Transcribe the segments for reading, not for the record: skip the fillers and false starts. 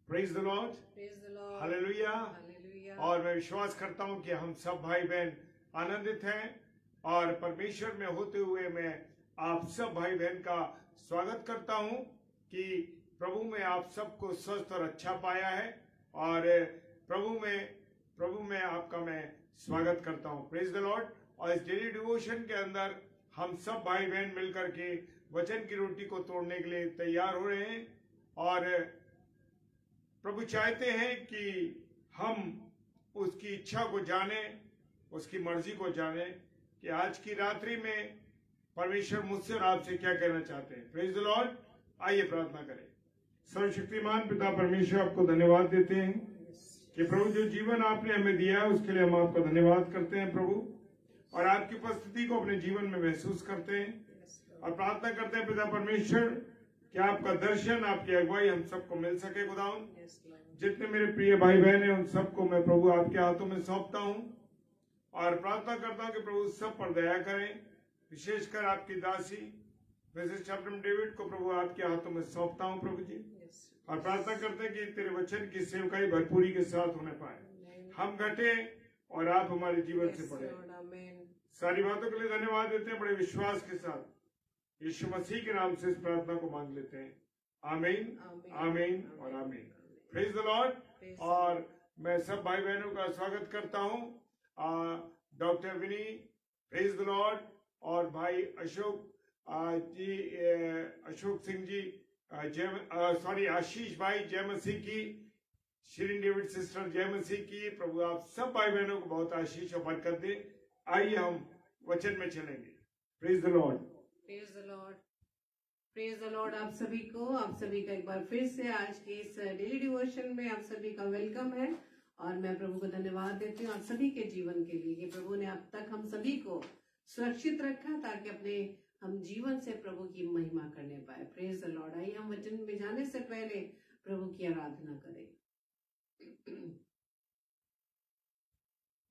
Praise the Lord, hallelujah. और मैं विश्वास करता हूं कि हम सब भाई बहन आनंदित हैं और परमेश्वर में होते हुए मैं आप सब भाई बहन का स्वागत करता हूं कि प्रभु में आप सबको स्वस्थ और अच्छा पाया है और प्रभु में आपका मैं स्वागत करता हूं। Praise the lord. और इस डेली डिवोशन के अंदर हम सब भाई बहन मिलकर के वचन की रोटी को तोड़ने के लिए तैयार हो रहे हैं और प्रभु चाहते हैं कि हम उसकी इच्छा को जाने, उसकी मर्जी को जाने कि आज की रात्रि में परमेश्वर मुझसे और आपसे क्या कहना चाहते हैं। Praise the Lord. आइए प्रार्थना करें। सर्वशक्तिमान पिता परमेश्वर, आपको धन्यवाद देते हैं कि प्रभु जो जीवन आपने हमें दिया है उसके लिए हम आपका धन्यवाद करते हैं प्रभु, और आपकी उपस्थिति को अपने जीवन में महसूस करते हैं और प्रार्थना करते हैं पिता परमेश्वर कि आपका दर्शन, आपकी अगुवाई हम सबको मिल सके। खुदावन, जितने मेरे प्रिय भाई बहन हैं उन सबको मैं प्रभु आपके हाथों में सौंपता हूं और प्रार्थना करता हूं कि प्रभु सब पर दया करें। विशेषकर आपकी दासी मिसेस शबनम डेविड को प्रभु आपके हाथों में सौंपता हूं प्रभु जी, और प्रार्थना करते हैं कि तेरे वचन की सेवकाई भरपूरी के साथ होने पाए। हम घटे और आप हमारे जीवन से पढ़े। सारी बातों के लिए धन्यवाद देते हैं बड़े विश्वास के साथ। यीशु मसीह के नाम से इस प्रार्थना को मांग लेते हैं। आमीन, आमीन और आमीन। Praise the lord. और मैं सब भाई बहनों का स्वागत करता हूं। Doctor Vini, praise the lord, और भाई अशोक जी, अशोक सिंह जी, आशीष भाई, जय मसीह की। शिरीन डेविड सिस्टर, जय मसीह की। प्रभु आप सब भाई बहनों को बहुत आशीष और बरकत दे। आइए हम वचन में चलेंगे। Praise the Lord, praise the Lord, praise the Lord. आप सभी का एक बार फिर से आज के इस डेली डिवोशन में आप सभी का वेलकम है और मैं प्रभु को धन्यवाद देती हूँ आप सभी के जीवन के लिए कि प्रभु ने अब तक हम सभी को सुरक्षित रखा ताकि अपने हम जीवन से प्रभु की महिमा करने पाए। Praise the Lord. आइए हम वचन में जाने से पहले प्रभु की आराधना करें।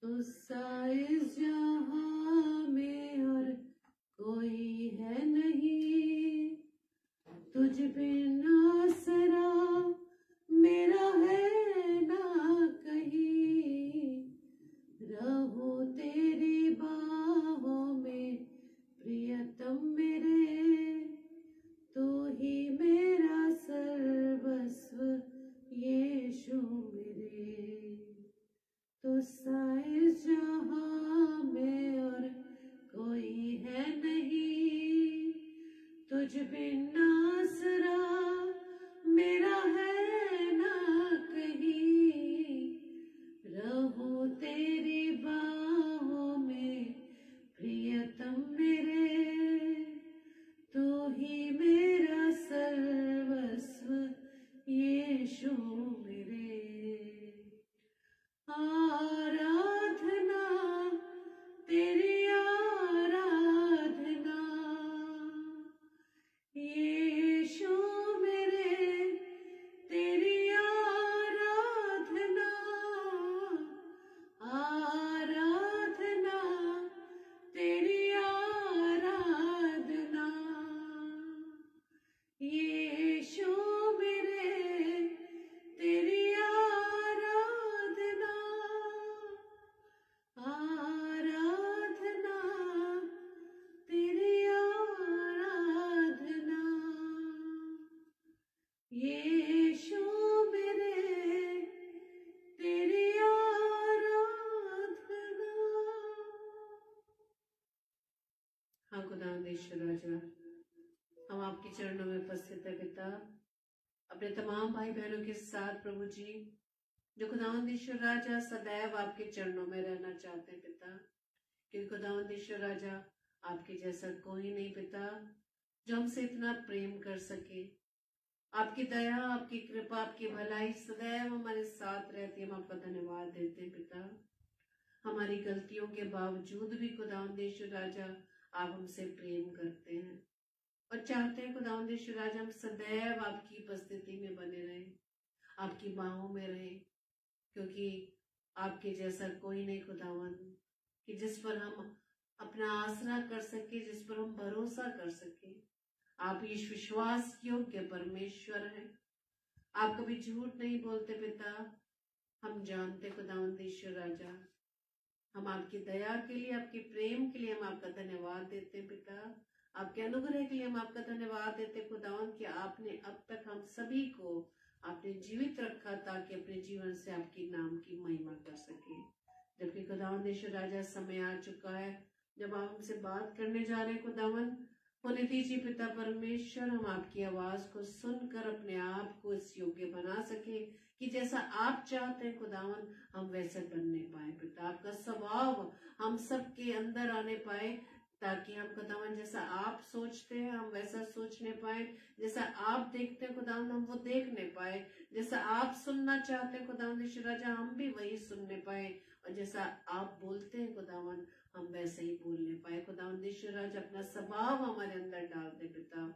तुझसा इस जहां में और कोई है नहीं, तुझ बिन आसरा मेरा है ना कहीं। रहो तेरी बाहों में प्रियतम मेरे, तू ही मेरा सर्वस्व यीशु मेरे। तुझसा इस जहां में और कोई है नहीं, तुझ बिन आसरा मेरा है ना कहीं। रहो तेरी बाहों में प्रियतम मेरे, तू ही मेरा सर्वस्व यीशु मेरे। आराधना तेरी आराधना यीशु मेरे, तेरी आराधना। आराधना तेरी आराधना यीशु मेरे, तेरी आराधना। आराधना तेरी आराधना यीशु मेरे, तेरी आराधना। हाँ खुदावंद ईश्वर राजा, हम आपके चरणों में उपस्थित है पिता, अपने तमाम भाई बहनों के साथ प्रभु जी, जो खुदावंद ईश्वर राजा सदैव आपके चरणों में रहना चाहते हैं पिता। क्योंकि खुदावंद ईश्वर राजा आपके जैसा कोई नहीं पिता जो हमसे इतना प्रेम कर सके। आपकी दया, आपकी कृपा, आपकी भलाई सदैव हमारे साथ रहती है। हम आपका धन्यवाद देते हैं पिता। हमारी गलतियों के बावजूद भी खुदावंद ईश्वर राजा आप हमसे प्रेम करते हैं और चाहते हैं खुदावंद ईश्वर राजा हम सदैव आपकी उपस्थिति में बने रहें, आपकी बाहों में रहें, क्योंकि आपके जैसा कोई नहीं खुदावंद कि जिस पर हम अपना आसरा कर सके, जिस पर हम भरोसा कर सके। आप इस विश्वास योग्य परमेश्वर हैं। आप कभी झूठ नहीं बोलते पिता। हम जानते खुदावंद ईश्वर राजा, हम आपकी दया के लिए, आपके प्रेम के लिए हम आपका धन्यवाद देते हैं पिता। आपके अनुग्रह के लिए हम आपका धन्यवाद देते हैं खुदावंद कि आपने अब तक हम सभी को आपने जीवित रखा ताकि अपने जीवन से आपकी नाम की महिमा कर सके। जबकि खुदावंद ईश्वर राजा समय आ चुका है जब आप हमसे बात करने जा रहे हैं खुदावंद, होने दीजिए पिता परमेश्वर हम आपकी आवाज को सुनकर अपने आप को इस योग्य बना सके कि जैसा आप चाहते हैं खुदावन हम वैसे बनने पाए पिता। आपका स्वभाव हम सबके अंदर आने पाए ताकि हम खुदावन जैसा आप सोचते हैं हम वैसा सोचने पाए, जैसा आप देखते हैं खुदावन हम वो देखने पाए, जैसा आप सुनना चाहते हैं खुदावन ईश्वर राजा हम भी वही सुनने पाए, और जैसा आप बोलते हैं खुदावन हम वैसे ही बोलने पाए। खुदावन ईश्वर राजा अपना स्वभाव हमारे अंदर डाल दे पिता,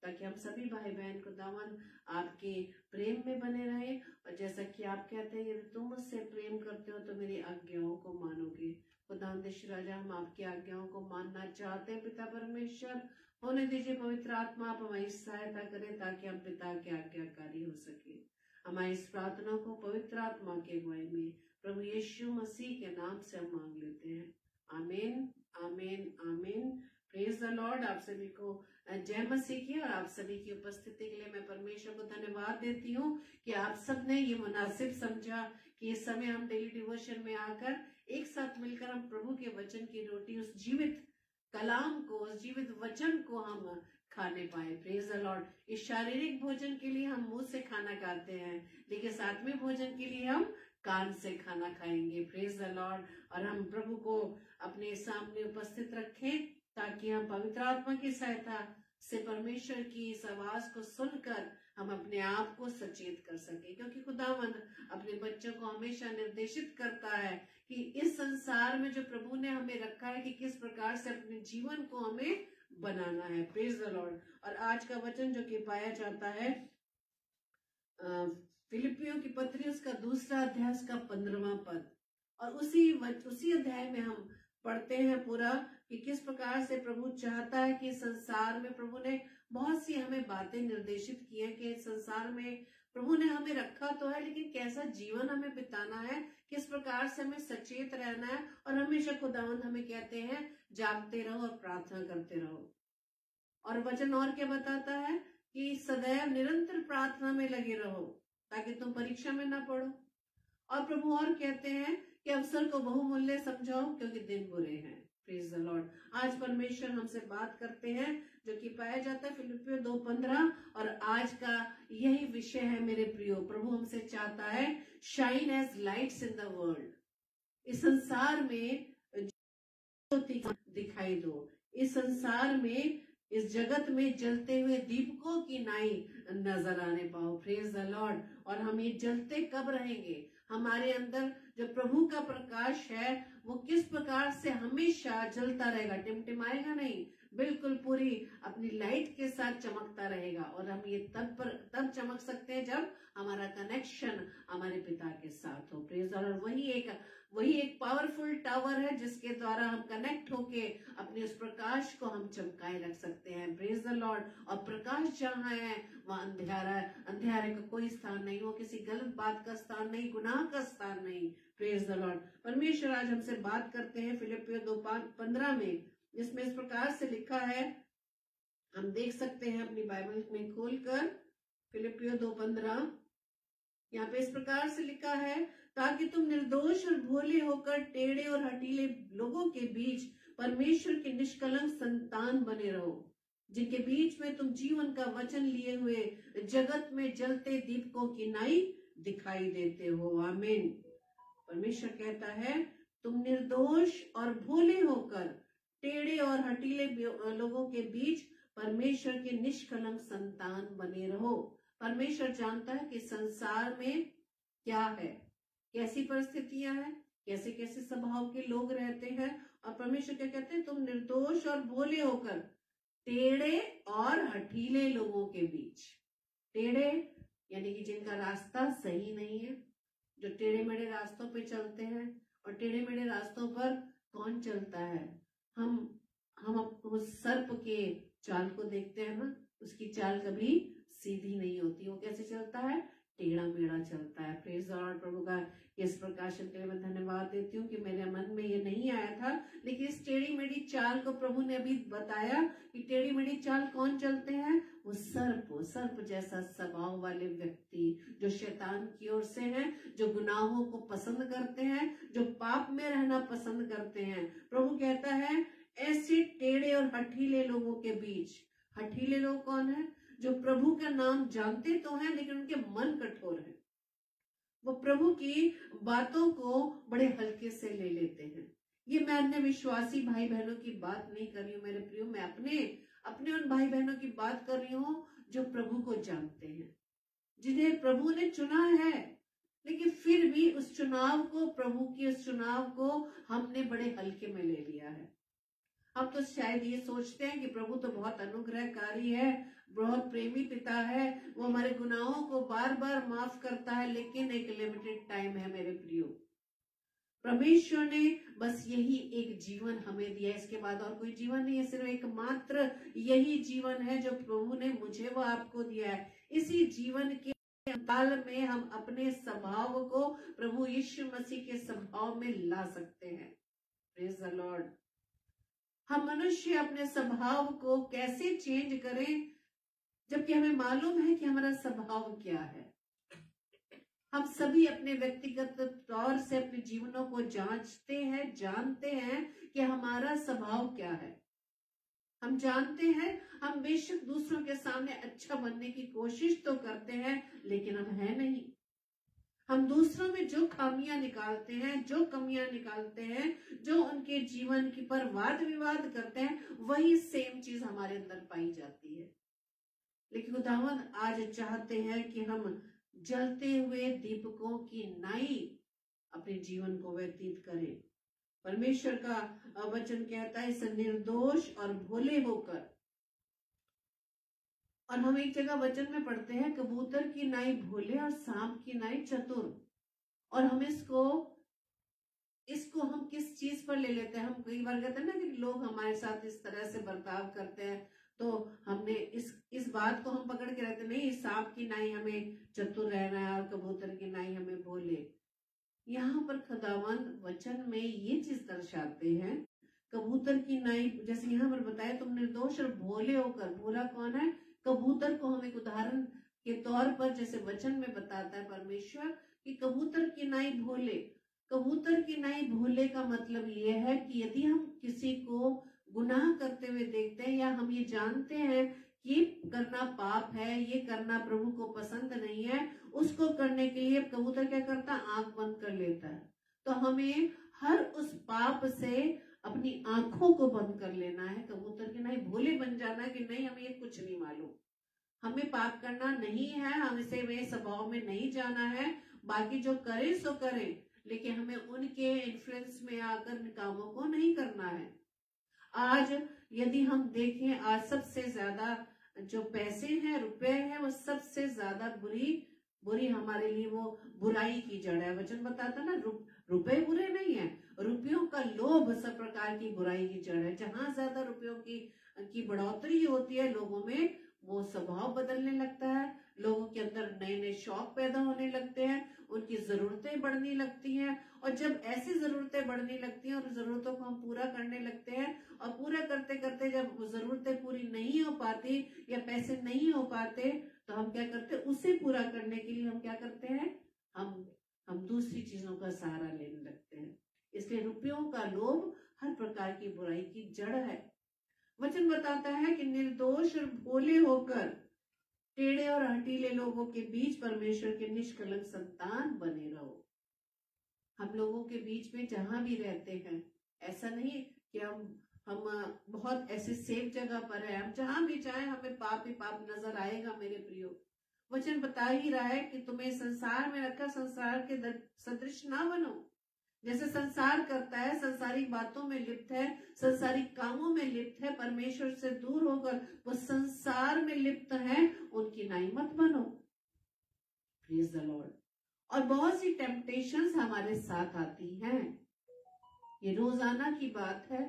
ताकि हम सभी भाई बहन खुदावन आपके प्रेम में बने रहे। और जैसा कि आप कहते हैं यदि तुम मुझसे प्रेम करते हो तो मेरी आज्ञाओं को मानोगे। खुदावंद ईश्वर राजा हम आपकी आज्ञाओं को मानना चाहते हैं पिता परमेश्वर। होने दीजिए पवित्र आत्मा आप हमारी सहायता करें ताकि हम पिता के आज्ञाकारी हो सके। हमारी इस प्रार्थना को पवित्र आत्मा के अगुवाई में प्रभु यीशु मसीह के नाम से हम मांग लेते हैं। आमीन आमीन आमीन। Praise the Lord. आप सभी को जय मसीह की और आप सभी की उपस्थिति के लिए मैं परमेश्वर को धन्यवाद देती हूँ कि आप सब ने ये मुनासिब समझा कि इस समय हम डेली डिवोशन में आकर एक साथ मिलकर हम प्रभु के वचन की रोटी, उस जीवित कलाम को, उस जीवित वचन को हम खाने पाए। Praise the Lord. इस शारीरिक भोजन के लिए हम मुंह से खाना खाते हैं, लेकिन सात्विक भोजन के लिए हम कान से खाना खाएंगे। Praise the lord. और हम प्रभु को अपने सामने उपस्थित रखें ताकि हम पवित्र आत्मा की सहायता से परमेश्वर की इस आवाज को सुनकर हम अपने आप को सचेत कर सके, क्योंकि खुदावंद अपने बच्चों को हमेशा निर्देशित करता है कि इस संसार में जो प्रभु ने हमें रखा है कि किस प्रकार से अपने जीवन को हमें बनाना है। Praise the lord. और आज का वचन जो कि पाया जाता है फिलिपियों की पत्री उसका 2 अध्याय उसका 15वां पद, और उसी अध्याय में हम पढ़ते हैं पूरा कि किस प्रकार से प्रभु चाहता है कि संसार में प्रभु ने बहुत सी हमें बातें निर्देशित की है कि संसार में प्रभु ने हमें रखा तो है, लेकिन कैसा जीवन हमें बिताना है, किस प्रकार से हमें सचेत रहना है। और हमेशा खुदावंद हमें कहते हैं जागते रहो और प्रार्थना करते रहो। और वचन और क्या बताता है कि सदैव निरंतर प्रार्थना में लगे रहो ताकि तुम परीक्षा में ना पड़ो। और प्रभु और कहते हैं कि अवसर को बहुमूल्य समझो क्योंकि दिन बुरे हैं। Praise the Lord. आज परमेश्वर हमसे बात करते हैं जो कि पाया जाता है फिलिपियों 2:15, और आज का यही विषय है मेरे प्रियो। प्रभु हमसे चाहता है shine as lights in the world. इस संसार में दिखाई दो, इस संसार में, इस जगत में जलते हुए दीपकों की नाई नजर आने पाओ। Praise the lord. और हम ये जलते कब रहेंगे? हमारे अंदर जो प्रभु का प्रकाश है वो किस प्रकार से हमेशा जलता रहेगा, टिमटिमाएगा नहीं, बिल्कुल पूरी अपनी लाइट के साथ चमकता रहेगा। और हम ये तब चमक सकते हैं जब हमारा कनेक्शन हमारे पिता के साथ हो। Praise the Lord. वही एक पावरफुल टावर है जिसके द्वारा हम कनेक्ट होके अपने उस प्रकाश को हम चमकाए रख सकते हैं। Praise the lord. और प्रकाश जहाँ है वहाँ अंधेरा है, अंधेरे का कोई स्थान नहीं, वो किसी गलत बात का स्थान नहीं, गुनाह का स्थान नहीं। Praise the Lord. परमेश्वर आज हमसे बात करते हैं फिलिपियों 2:15 में, जिसमें इस प्रकार से लिखा है, हम देख सकते हैं अपनी बाइबल में खोलकर फिलिपियों 2:15। यहाँ पे इस प्रकार से लिखा है, ताकि तुम निर्दोष और भोले होकर टेढ़े और हठीले लोगों के बीच परमेश्वर के निष्कलंक संतान बने रहो, जिनके बीच में तुम जीवन का वचन लिए हुए जगत में जलते दीपकों की नाई दिखाई देते हो। आमीन। परमेश्वर कहता है तुम निर्दोष और भोले होकर टेढ़े और हठीले लोगों के बीच परमेश्वर के निष्कलंक संतान बने रहो। परमेश्वर जानता है कि संसार में क्या है, कैसी परिस्थितियां हैं, कैसे कैसे स्वभाव के लोग रहते हैं। और परमेश्वर क्या कहते हैं, तुम निर्दोष और भोले होकर टेढ़े और हठीले लोगों के बीच। टेढ़े यानी कि जिनका रास्ता सही नहीं है, जो टेढ़े मेढ़े रास्तों पे चलते हैं। और टेढ़े मेढ़े रास्तों पर कौन चलता है? हम उस सर्प के चाल को देखते हैं ना, उसकी चाल कभी सीधी नहीं होती, वो कैसे चलता है? टेढ़ा मेढ़ा चलता है। Praise the Lord. प्रभु का इस प्रकाशन के लिए मैं धन्यवाद देती हूँ कि मेरे मन में ये नहीं आया था, लेकिन इस टेढ़ी मेढ़ी चाल को प्रभु ने अभी बताया कि टेढ़ी मेढ़ी चाल कौन चलते हैं। वो सर्प जैसा स्वभाव वाले व्यक्ति जो शैतान की ओर से हैं, जो गुनाहों को पसंद करते हैं, जो पाप में रहना पसंद करते हैं। प्रभु कहता है ऐसे टेढ़े और हठीले लोगों के बीच। हठीले लोग कौन है? जो प्रभु का नाम जानते तो हैं लेकिन उनके मन कठोर है। वो प्रभु की बातों को बड़े हल्के से ले लेते हैं। ये मैं अन्य विश्वासी भाई बहनों की बात नहीं कर रही हूँ मेरे प्रियो, मैं अपने उन भाई बहनों की बात कर रही हूँ जो प्रभु को जानते हैं, जिन्हें प्रभु ने चुना है, लेकिन फिर भी उस चुनाव को, प्रभु के उस चुनाव को हमने बड़े हल्के में ले लिया है। हम तो शायद ये सोचते हैं कि प्रभु तो बहुत अनुग्रहकारी है, बहुत प्रेमी पिता है, वो हमारे गुनाहों को बार बार माफ करता है, लेकिन एक लिमिटेड टाइम है मेरे प्रियो। परमेश्वर ने बस यही एक जीवन हमें दिया, इसके बाद और कोई जीवन नहीं है, सिर्फ एक मात्र यही जीवन है जो प्रभु ने मुझे व आपको दिया है। इसी जीवन के काल में हम अपने स्वभाव को प्रभु यीशु मसीह के स्वभाव में ला सकते हैं। Praise the Lord. हम मनुष्य अपने स्वभाव को कैसे चेंज करें, जबकि हमें मालूम है कि हमारा स्वभाव क्या है। हम सभी अपने व्यक्तिगत तौर से अपने जीवनों को जांचते हैं, जानते हैं कि हमारा स्वभाव क्या है। हम जानते हैं, हम बेशक दूसरों के सामने अच्छा बनने की कोशिश तो करते हैं, लेकिन हम है नहीं। हम दूसरों में जो खामियां निकालते हैं, जो कमियां निकालते हैं, जो उनके जीवन की पर वाद विवाद करते हैं, वही सेम चीज हमारे अंदर पाई जाती है। लेकिन खुदावंद आज चाहते हैं कि हम जलते हुए दीपकों की नाई अपने जीवन को व्यतीत करें। परमेश्वर का वचन कहता है, इस निर्दोष और भोले होकर, और हम एक जगह वचन में पढ़ते हैं, कबूतर की नाई भोले और सांप की नाई चतुर। और हम इसको हम किस चीज पर ले लेते हैं? हम कई बार कहते हैं ना कि लोग हमारे साथ इस तरह से बर्ताव करते हैं, तो हमने इस बात को हम पकड़ के रहते, नहीं सांप की नाई हमें चतुर रहना है और कबूतर की नाई हमें भोले। यहाँ पर खुदावंद वचन में ये चीज दर्शाते हैं, कबूतर की नाई, जैसे यहाँ पर बताया, तुम निर्दोष और भोले होकर। भोला कौन है? कबूतर को हम एक उदाहरण के तौर पर जैसे वचन में बताता है परमेश्वर कि कबूतर की नाई भोले। कबूतर की नाई भोले का मतलब ये है कि यदि हम किसी को गुनाह करते हुए देखते हैं, या हम ये जानते हैं कि करना पाप है, ये करना प्रभु को पसंद नहीं है, उसको करने के लिए कबूतर क्या करता है? आंख बंद कर लेता है। तो हमें हर उस पाप से अपनी आंखों को बंद कर लेना है। कबूतर की नाई भोले बन जाना है कि नहीं, हमें ये कुछ नहीं मालूम, हमें पाप करना नहीं है, हम इसे वे स्वभाव में नहीं जाना है, बाकी जो करे सो करे, लेकिन हमें उनके इन्फ्लुएंस में आकर कामों को नहीं करना है। आज यदि हम देखें, आज सबसे ज्यादा जो पैसे हैं, रुपए हैं, वो सबसे ज्यादा बुरी हमारे लिए वो बुराई की जड़ है। वचन बताता ना, रुपए बुरे नहीं है, रुपयों का लोभ सब प्रकार की बुराई की जड़ है। जहां ज्यादा रुपयों की बढ़ोतरी होती है लोगों में, वो स्वभाव बदलने लगता है, लोगों के अंदर नए नए शौक पैदा होने लगते हैं, उनकी जरूरतें बढ़ने लगती हैं। और जब ऐसी जरूरतें बढ़ने लगती हैं और जरूरतों को हम पूरा करने लगते हैं, और पूरा करते करते जब वो जरूरतें पूरी नहीं हो पाती या पैसे नहीं हो पाते, तो हम क्या करते हैं? उसे पूरा करने के लिए हम क्या करते हैं? हम दूसरी चीजों का सहारा लेने लगते हैं। इसलिए रुपयों का लोभ हर प्रकार की बुराई की जड़ है। वचन बताता है कि निर्दोष और भोले होकर टेढ़े और हठीले लोगों के बीच परमेश्वर के निष्कलंक संतान बने रहो। हम लोगों के बीच में जहां भी रहते हैं, ऐसा नहीं कि हम बहुत ऐसे सेफ जगह पर है, हम जहां भी जाएं हमें पाप ही पाप नजर आएगा। मेरे प्रियो, वचन बता ही रहा है कि तुम्हें संसार में रखा, संसार के सदृश ना बनो। जैसे संसार करता है, संसारिक बातों में लिप्त है, संसारिक कामों में लिप्त है, परमेश्वर से दूर होकर वो संसार में लिप्त है, उनकी नाई मत बनो। Praise the lord. और बहुत सी टेम्पटेशंस हमारे साथ आती हैं, ये रोजाना की बात है।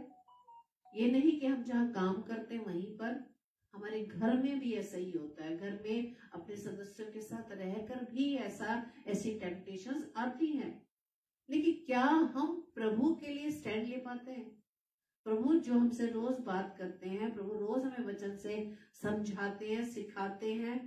ये नहीं कि हम जहां काम करते हैं वहीं पर, हमारे घर में भी ऐसा ही होता है, घर में अपने सदस्यों के साथ रहकर भी ऐसी टेम्पटेशंस आती हैं। लेकिन क्या हम प्रभु के लिए स्टैंड ले पाते हैं? प्रभु जो हमसे रोज बात करते हैं, प्रभु रोज हमें वचन से समझाते हैं, सिखाते हैं,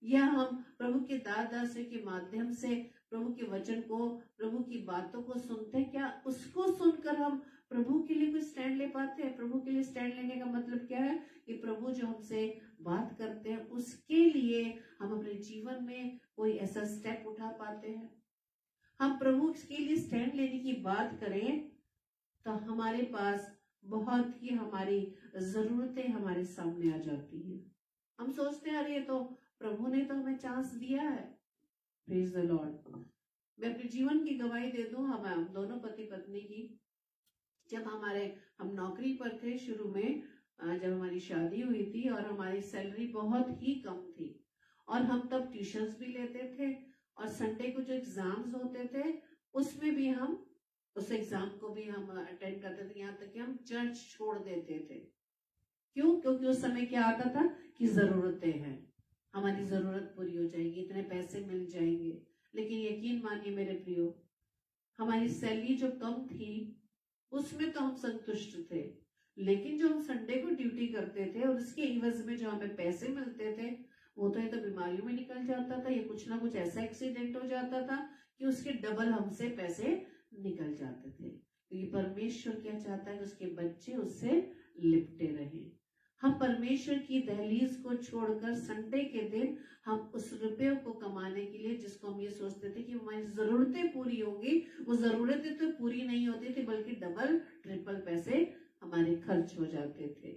या हम प्रभु के दास के माध्यम से प्रभु के वचन को, प्रभु की बातों को सुनते हैं, क्या उसको सुनकर हम प्रभु के लिए कोई स्टैंड ले पाते हैं? प्रभु के लिए स्टैंड लेने का मतलब क्या है कि प्रभु जो हमसे बात करते हैं उसके लिए हम अपने जीवन में कोई ऐसा स्टेप उठा पाते हैं। हम प्रभु के लिए स्टैंड लेने की बात करें तो हमारे पास बहुत ही हमारी जरूरतें हमारे सामने आ जाती हैं। हम सोचते हैं अरे तो प्रभु ने तो हमें चांस दिया है। Praise the Lord. मैं अपने जीवन की गवाही दे दूं, हम दोनों पति पत्नी की, जब हम नौकरी पर थे शुरू में, जब हमारी शादी हुई थी और हमारी सैलरी बहुत ही कम थी और हम तब ट्यूशंस भी लेते थे और संडे को जो एग्जाम्स होते थे उसमें भी हम उस एग्जाम को भी हम अटेंड करते थे, यहाँ तक कि हम चर्च छोड़ देते थे। क्यों? क्योंकि उस समय क्या आता था कि जरूरतें हैं, हमारी जरूरत पूरी हो जाएगी, इतने पैसे मिल जाएंगे। लेकिन यकीन मानिए मेरे प्रियो, हमारी सैलरी जो कम थी उसमें तो हम संतुष्ट थे, लेकिन जो हम संडे को ड्यूटी करते थे और उसके इवज में जो हमें पैसे मिलते थे वो तो ये तो बीमारियों में निकल जाता था, ये कुछ ना कुछ ऐसा एक्सीडेंट हो जाता था कि उसके डबल हमसे पैसे निकल जाते थे। क्योंकि परमेश्वर क्या चाहता है कि उसके बच्चे उससे लिपटे रहे। हम परमेश्वर की दहलीज को छोड़कर संडे के दिन हम उस रुपये को कमाने के लिए, जिसको हम ये सोचते थे कि हमारी जरूरतें पूरी होंगी, वो जरूरतें तो पूरी नहीं होती थी बल्कि डबल ट्रिपल पैसे हमारे खर्च हो जाते थे।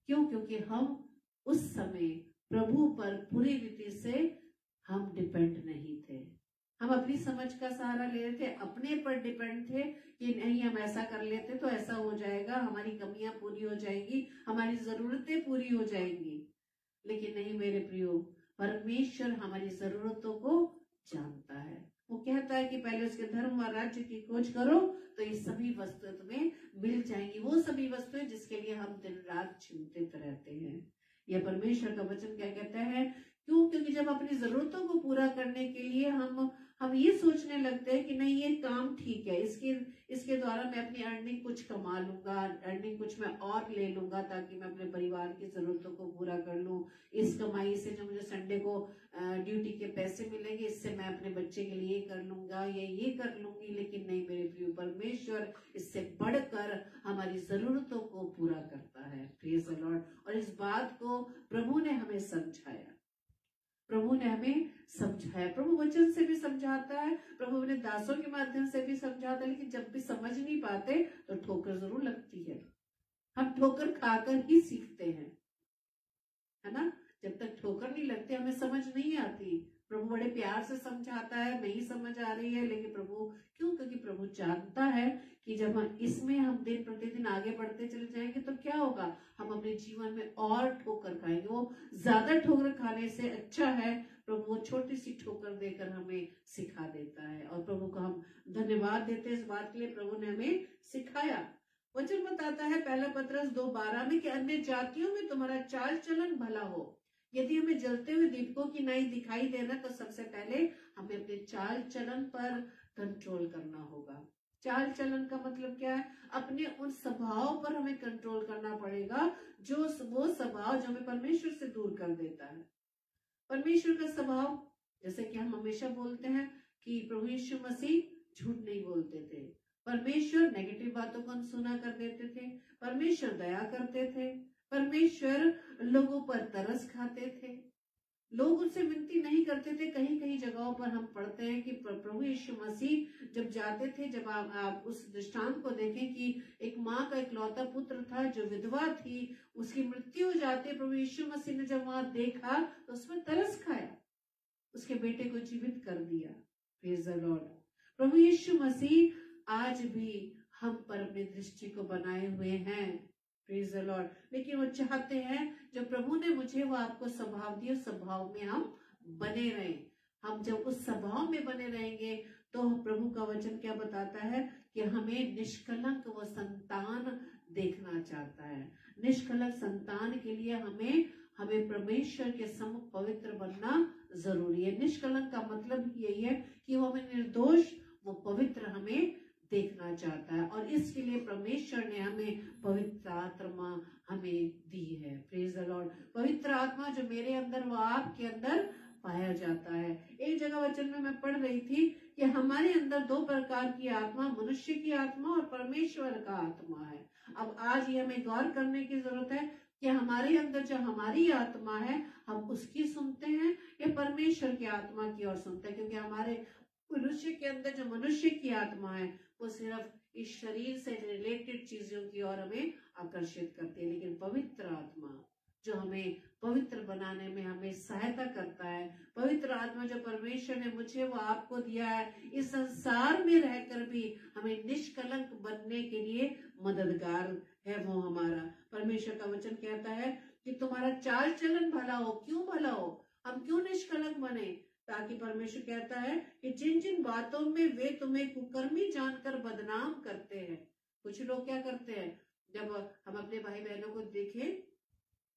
क्यों? क्योंकि हम उस समय प्रभु पर पूरी रीति से हम डिपेंड नहीं थे। हम अपनी समझ का सहारा ले रहे थे, अपने पर डिपेंड थे कि नहीं हम ऐसा कर लेते तो ऐसा हो जाएगा, हमारी कमियां पूरी हो जाएंगी, हमारी जरूरतें पूरी हो जाएंगी। लेकिन नहीं मेरे प्रियो, परमेश्वर हमारी जरूरतों को जानता है। वो कहता है कि पहले उसके धर्म और राज्य की खोज करो तो ये सभी वस्तुएं तुम्हें मिल जाएंगी, वो सभी वस्तुएं जिसके लिए हम दिन रात चिंतित रहते हैं। यह परमेश्वर का वचन क्या कहता है? क्यों? क्योंकि जब अपनी जरूरतों को पूरा करने के लिए हम ये सोचने लगते हैं कि नहीं ये काम ठीक है, इसके द्वारा मैं अपनी अर्निंग कुछ कमा लूंगा, अर्निंग कुछ मैं और ले लूंगा ताकि मैं अपने परिवार की जरूरतों को पूरा कर लूं, इस कमाई से जो मुझे संडे को ड्यूटी के पैसे मिलेंगे इससे मैं अपने बच्चे के लिए कर लूंगा या ये कर लूंगी। लेकिन नहीं मेरे प्रिय, परमेश्वर इससे बढ़कर हमारी जरूरतों को पूरा करता है। Praise the lord. और इस बात को प्रभु ने हमें समझाया, प्रभु ने हमें समझाया, प्रभु वचन से भी समझाता है, प्रभु अपने दासों के माध्यम से भी समझाता है। लेकिन जब भी समझ नहीं पाते तो ठोकर जरूर लगती है। हम ठोकर खाकर ही सीखते हैं, है ना। जब तक ठोकर नहीं लगती हमें समझ नहीं आती। प्रभु बड़े प्यार से समझाता है, नहीं समझ आ रही है, लेकिन प्रभु क्यों? क्योंकि प्रभु जानता है कि जब इसमें हम दिन प्रतिदिन आगे बढ़ते चले जाएंगे तो क्या होगा, हम अपने जीवन में और ठोकर खाएंगे। वो ज्यादा ठोकर खाने से अच्छा है प्रभु वो छोटी सी ठोकर देकर हमें सिखा देता है। और प्रभु को हम धन्यवाद देते हैं इस बात के लिए, प्रभु ने हमें सिखाया। वचन बताता है 1 पत्रस 2:12 में कि अन्य जातियों में तुम्हारा चाल चलन भला हो। यदि हमें जलते हुए दीपकों की नाई दिखाई देना तो सबसे पहले हमें अपने चाल चलन पर कंट्रोल करना होगा। चाल चलन का मतलब क्या है? अपने उन स्वभाव पर हमें कंट्रोल करना पड़ेगा, जो वो स्वभाव जो हमें परमेश्वर से दूर कर देता है। परमेश्वर का स्वभाव, जैसे कि हम हमेशा बोलते हैं कि प्रभु यीशु मसीह झूठ नहीं बोलते थे, परमेश्वर नेगेटिव बातों को अनसुना कर देते थे, परमेश्वर दया करते थे, परमेश्वर लोगों पर तरस खाते थे, लोग उनसे विनती नहीं करते थे। कहीं कहीं जगहों पर हम पढ़ते हैं कि प्रभु यीशु मसीह जब जाते थे, जब आप उस दृष्टांत को देखें कि एक माँ का इकलौता पुत्र था जो विधवा थी, उसकी मृत्यु हो जाती है, प्रभु यीशु मसीह ने जब वहां देखा तो उसमें तरस खाया, उसके बेटे को जीवित कर दिया। Praise the Lord. प्रभु यीशु मसीह आज भी हम पर अपनी दृष्टि को बनाए हुए हैं। Praise the Lord. लेकिन वो चाहते हैं जो प्रभु ने मुझे वो आपको स्वभाव दिया, स्वभाव में हम बने रहें। हम जब उस स्वभाव में बने रहेंगे तो प्रभु का वचन क्या बताता है कि हमें निष्कलंक व संतान देखना चाहता है। निष्कलंक संतान के लिए हमें परमेश्वर के सम्मुख पवित्र बनना जरूरी है। निष्कलंक का मतलब यही है कि वो हमें निर्दोष, वो पवित्र हमें देखना चाहता है, और इसके लिए परमेश्वर ने हमें पवित्र आत्मा हमें दी है। Praise the Lord. पवित्र आत्मा जो मेरे अंदर वो आपके अंदर पाया जाता है। एक जगह वचन में मैं पढ़ रही थी कि हमारे अंदर दो प्रकार की आत्मा, मनुष्य की आत्मा और परमेश्वर का आत्मा है। अब आज ये हमें गौर करने की जरूरत है कि हमारे अंदर जो हमारी आत्मा है हम उसकी सुनते हैं या परमेश्वर की आत्मा की ओर सुनते हैं, क्योंकि हमारे मनुष्य के अंदर जो मनुष्य की आत्मा है वो सिर्फ इस शरीर से रिलेटेड चीजों की ओर हमें आकर्षित करती है, लेकिन पवित्र आत्मा जो हमें पवित्र बनाने में हमें सहायता करता है, पवित्र आत्मा जो परमेश्वर ने मुझे वो आपको दिया है, इस संसार में रहकर भी हमें निष्कलंक बनने के लिए मददगार है वो हमारा। परमेश्वर का वचन कहता है कि तुम्हारा चाल चलन भला हो। क्यों भला हो? हम क्यों निष्कलंक बने? ताकि परमेश्वर कहता है कि जिन जिन बातों में वे तुम्हें कुकर्मी जानकर बदनाम करते हैं। कुछ लोग क्या करते हैं, जब हम अपने भाई बहनों को देखें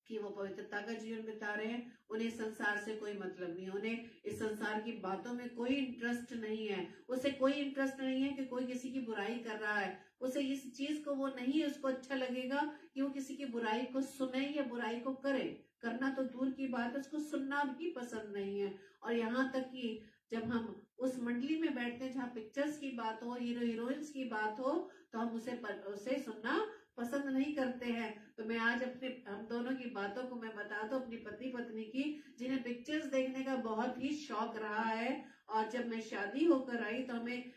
कि वो पवित्रता का जीवन बिता रहे हैं, उन्हें संसार से कोई मतलब नहीं है, उन्हें इस संसार की बातों में कोई इंटरेस्ट नहीं है, उसे कोई इंटरेस्ट नहीं है कि कोई किसी की बुराई कर रहा है, उसे इस चीज को वो नहीं, उसको अच्छा लगेगा कि वो किसी की बुराई को सुने या बुराई को करे। करना तो दूर की बात है, उसको सुनना भी पसंद नहीं है। और यहाँ तक कि जब हम उस मंडली में बैठते हैं जहाँ पिक्चर्स की बात हो, हीरो हीरोइंस की बात हो, तो हम उसे सुनना पसंद नहीं करते हैं। तो मैं आज हम दोनों की बातों को मैं बता दूं, अपनी पति पत्नी की, जिन्हें पिक्चर्स देखने का बहुत ही शौक रहा है। और जब मैं शादी होकर आई तो हमें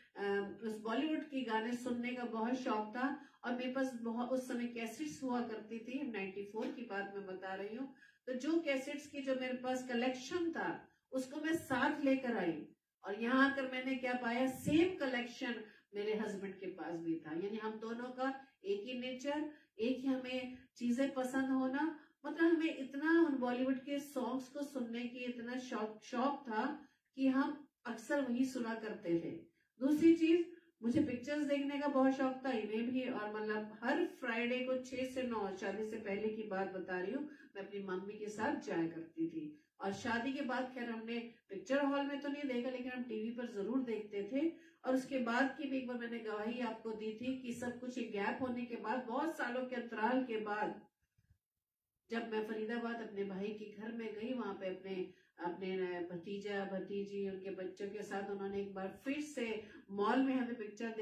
उस बॉलीवुड की गाने सुनने का बहुत शौक था, और मेरे पास बहुत उस समय कैसेट्स हुआ करती थी। 94 की बात मैं बता रही हूँ। तो जो कैसेट्स की जो मेरे पास कलेक्शन था उसको मैं साथ लेकर आई, और यहाँ आकर मैंने क्या पाया, सेम कलेक्शन मेरे हस्बैंड के पास भी था। यानी हम दोनों का एक ही नेचर, एक ही हमें चीजें पसंद होना, मतलब हमें इतना उन बॉलीवुड के सॉन्ग्स को सुनने की इतना शौक था कि हम अक्सर वही सुना करते थे। दूसरी चीज, मुझे पिक्चर्स देखने का बहुत शौक था, इन्हें भी। और मतलब हर फ्राइडे को 6 से 9, शादी से पहले की बात बता रही हूँ, मैं अपनी मम्मी के साथ जाया करती थी। और शादी के बाद खैर हमने पिक्चर हॉल में तो नहीं देखा, लेकिन हम टीवी पर जरूर देखते थे। और उसके बाद की भी एक बार मैंने गवाही आपको दी थी कि सब कुछ गैप होने के बाद, बहुत सालों के अंतराल के बाद, जब मैं फरीदाबाद अपने भाई के घर में गई, वहां पे अपने भतीजा भतीजी उनके बच्चों के साथ उन्होंने एक बार फिर से मॉल में हमें पिक्चर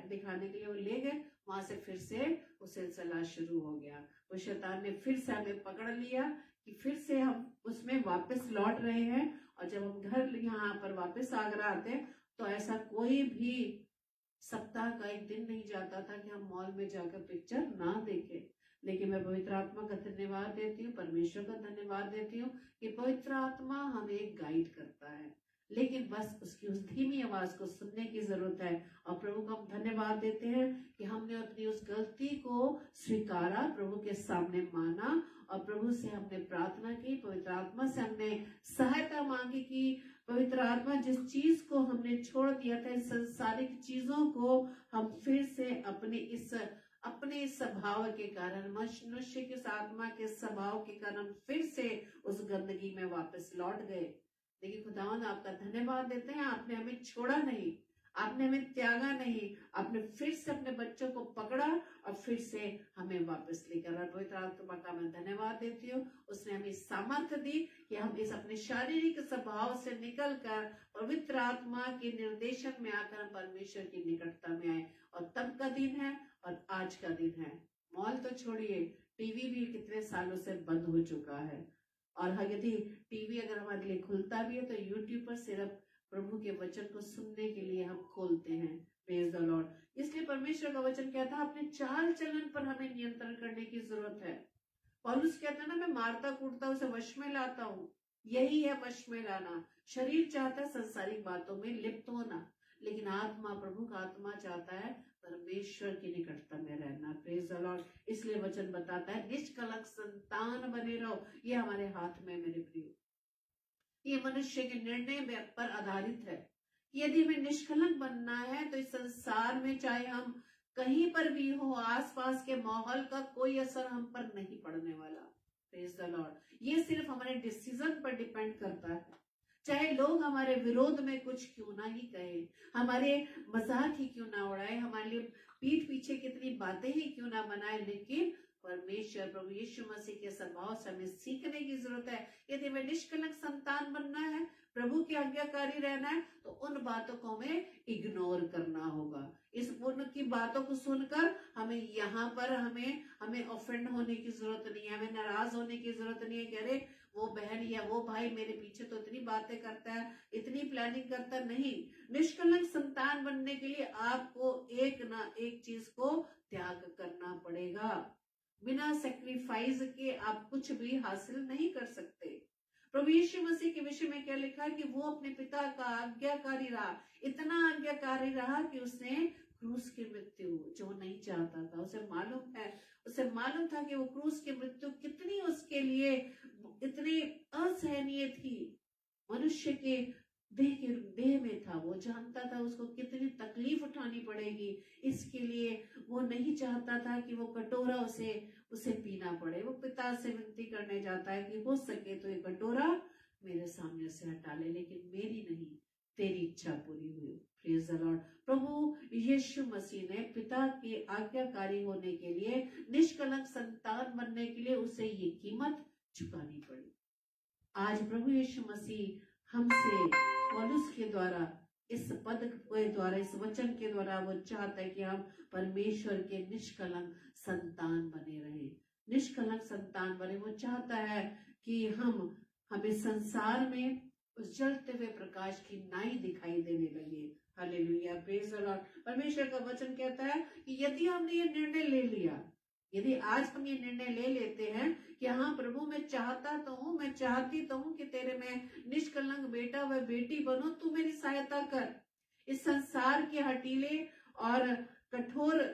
दिखाने के लिए वो ले गए। वहां से फिर से वो सिलसिला शुरू हो गया। वो शैतान ने फिर से हमें पकड़ लिया कि फिर से हम उसमें वापस लौट रहे हैं। और जब हम घर यहाँ पर वापस आगरा आते हैं तो ऐसा कोई भी सप्ताह का एक दिन नहीं जाता था कि हम मॉल में जाकर पिक्चर ना देखें। लेकिन मैं पवित्र आत्मा का धन्यवाद देती हूँ, परमेश्वर का धन्यवाद देती हूँ कि पवित्र आत्मा हमें गाइड करता है, लेकिन बस उसकी उस धीमी आवाज को सुनने की जरूरत है। और प्रभु को हम धन्यवाद देते हैं कि हमने अपनी उस गलती को स्वीकारा, प्रभु के सामने माना, और प्रभु से हमने प्रार्थना की, पवित्र आत्मा से हमने सहायता मांगी कि पवित्र आत्मा जिस चीज को हमने छोड़ दिया था, इस संसारिक चीजों को हम फिर से अपने स्वभाव के कारण, मनुष्य के आत्मा के स्वभाव के कारण फिर से उस गंदगी में वापस लौट गए। लेकिन खुदावंद आपका धन्यवाद देते हैं, आपने हमें छोड़ा नहीं, आपने हमें त्यागा नहीं, आपने फिर से अपने बच्चों को पकड़ा और फिर से हमें वापस लेकर आया। पवित्र आत्मा का मैं धन्यवाद देती हूँ, उसने हमें सामर्थ्य दी कि हम इस अपने शारीरिक स्वभाव से निकलकर पवित्र आत्मा के निर्देशन में आकर हम परमेश्वर की निकटता में आए। और तब का दिन है और आज का दिन है। मॉल तो छोड़िए, टीवी भी कितने सालों से बंद हो चुका है। और यदि टीवी अगर हमारे लिए खुलता भी है तो यूट्यूब पर सिर्फ प्रभु के वचन को सुनने के लिए हम खोलते हैं। Praise the Lord. इसलिए परमेश्वर का वचन कहता है अपने चाल चलन पर हमें नियंत्रण करने की जरूरत है। पौलुस कहता है ना, मैं मारता कूटता उसे वश में लाता हूँ। यही है वश में लाना। शरीर चाहता है संसारिक बातों में लिप्त होना, लेकिन आत्मा, प्रभु का आत्मा चाहता है परमेश्वर की निकटता में रहना। Praise the Lord. इसलिए वचन बताता है निष्कलंक संतान बने रहो। ये हमारे हाथ में मेरे प्रिय, ये मनुष्य के निर्णय पर आधारित है यदि हमें निष्कलंक बनना है तो इस संसार में चाहे हम कहीं पर भी हो, आसपास के माहौल का कोई असर हम पर नहीं पड़ने वाला। Praise the Lord. ये सिर्फ हमारे डिसीजन पर डिपेंड करता है। चाहे लोग हमारे विरोध में कुछ क्यों ना ही कहे, हमारे मजाक ही क्यों ना उड़ाए, हमारे लिए पीठ पीछे कितनी बातें ही क्यों ना बनाए, लेकिन परमेश्वर प्रभु यीशु मसीह के स्वभाव से हमें सीखने की जरूरत है। यदि हमें निष्कलंक संतान बनना है, प्रभु की आज्ञाकारी रहना है, तो उन बातों को हमें इग्नोर करना होगा। इस उनकी बातों को सुनकर हमें यहाँ पर हमें ऑफेंड होने की जरूरत नहीं है, हमें नाराज होने की जरूरत नहीं है कि अरे वो बहन या वो भाई मेरे पीछे तो इतनी बातें करता है, इतनी प्लानिंग करता है। नहीं, निष्कलंक संतान बनने के लिए आपको एक ना एक चीज को त्याग करना पड़ेगा। बिना सेक्रीफाइस के आप कुछ भी हासिल नहीं कर सकते। प्रभु यीशु मसीह के विषय में क्या लिखा है कि वो अपने पिता का आज्ञाकारी रहा, इतना आज्ञाकारी रहा कि उसने क्रूस की मृत्यु जो नहीं चाहता था, उसे मालूम था कि वो क्रूस की मृत्यु कितनी उसके लिए इतनी असहनीय थी। मनुष्य के देह में था, वो जानता था उसको कितनी तकलीफ उठानी पड़ेगी। इसके लिए वो नहीं चाहता था कि वो कटोरा उसे पीना पड़े। वो पिता से विनती करने जाता है कि हो सके तो ये कटोरा मेरे सामने से हटा ले, लेकिन मेरी नहीं तेरी इच्छा पूरी हुई। Praise the Lord. प्रभु यीशु मसीह ने पिता के आज्ञाकारी होने के लिए, निष्कलंक संतान बनने के लिए उसे ये कीमत चुकानी पड़ी। आज प्रभु यीशु मसीह हमसे पौलुस के द्वारा, इस पद के द्वारा, इस वचन के द्वारा वो चाहता है कि हम परमेश्वर के निष्कलंक संतान बने रहे, निष्कलंक संतान बने। वो चाहता है कि हमें संसार में उस जलते हुए प्रकाश की नाई दिखाई देने लगे। Hallelujah, praise the Lord. परमेश्वर का वचन कहता है कि यदि हमने ये निर्णय ले लिया, यदि आज हम ये निर्णय ले लेते हैं कि हाँ प्रभु मैं चाहता तो हूँ, मैं चाहती तो हूँ कि तेरे में निष्कलंक बेटा व बेटी बनो, तू मेरी सहायता कर। इस संसार के हटीले और कठोर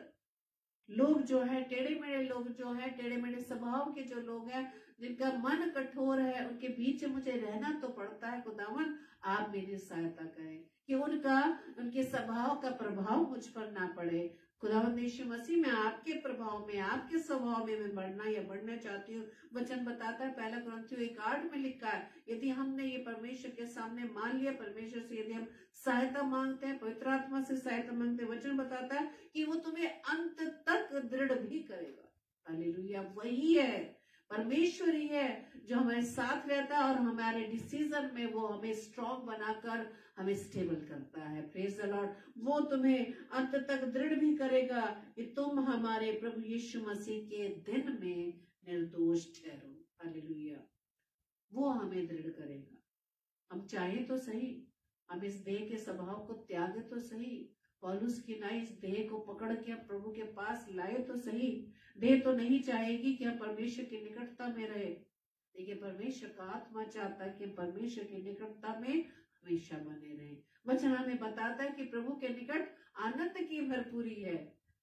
लोग जो है, टेढ़े मेढ़े लोग जो है, टेढ़े मेढ़े स्वभाव के जो लोग हैं, जिनका मन कठोर है, उनके बीच मुझे रहना तो पड़ता है। खुदावन आप मेरी सहायता करें कि उनके स्वभाव का प्रभाव मुझ पर ना पड़े। खुदावंद यीशु मसीह, मैं आपके प्रभाव में, आपके स्वभाव में मैं बढ़ना चाहती हूँ। वचन बताता है, पहला कुरिन्थियों 1:8 में लिखा है, यदि हमने ये परमेश्वर के सामने मान लिया, परमेश्वर से यदि हम सहायता मांगते हैं, पवित्र आत्मा से सहायता मांगते हैं, वचन बताता है कि वो तुम्हें अंत तक दृढ़ भी करेगा। हालेलुया, वही है, परमेश्वर ही है जो हमारे साथ रहता है और हमारे डिसीजन में वो हमें स्ट्रॉन्ग बनाकर हमें स्टेबल करता है। Praise the Lord. वो तुम्हें अंत तक दृढ़ भी करेगा कि तुम हमारे प्रभु यीशु मसीह के दिन में निर्दोष ठहरो। हालेलुया, वो हमें दृढ़ करेगा। हम चाहे तो सही, हम इस देह के स्वभाव को त्यागे तो सही, पौलुस की नाई इस देह को पकड़ के प्रभु के पास लाए तो सही। देह तो नहीं चाहेगी कि हम परमेश्वर की निकटता में रहे, लेकिन परमेश्वर का आत्मा चाहता है कि परमेश्वर की निकटता में हमेशा बने रहे। वचन हमें बताता है कि प्रभु के निकट आनंद की भरपूरी है,